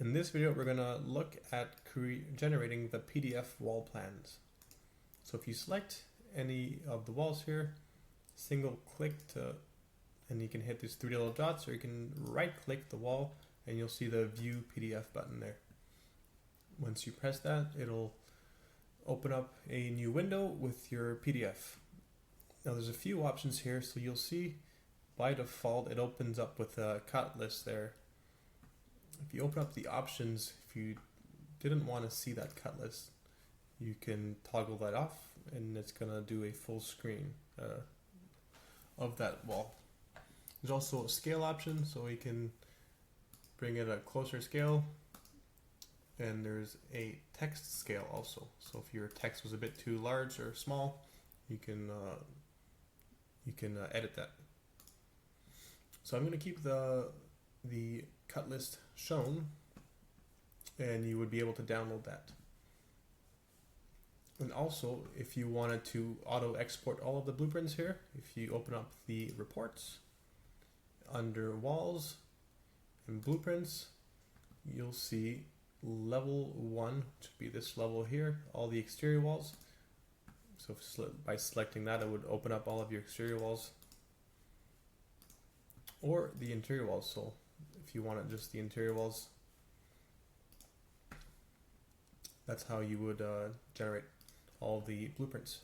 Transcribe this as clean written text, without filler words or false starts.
In this video, we're going to look at generating the PDF wall plans. So if you select any of the walls here, single click and you can hit these three little dots, or you can right click the wall and you'll see the view PDF button there. Once you press that, it'll open up a new window with your PDF. Now there's a few options here, so you'll see by default it opens up with a cut list there. If you open up the options, if you didn't want to see that cut list, you can toggle that off and it's going to do a full screen of that wall. There's also a scale option, so we can bring it a closer scale, and there's a text scale also. So if your text was a bit too large or small, you can edit that. So I'm going to keep the cut list shown, and you would be able to download that. And also, if you wanted to auto export all of the blueprints here, if you open up the reports under walls and blueprints, you'll see level 1, which would be this level here, all the exterior walls. So by selecting that, it would open up all of your exterior walls or the interior walls. So if you wanted just the interior walls, that's how you would generate all the blueprints.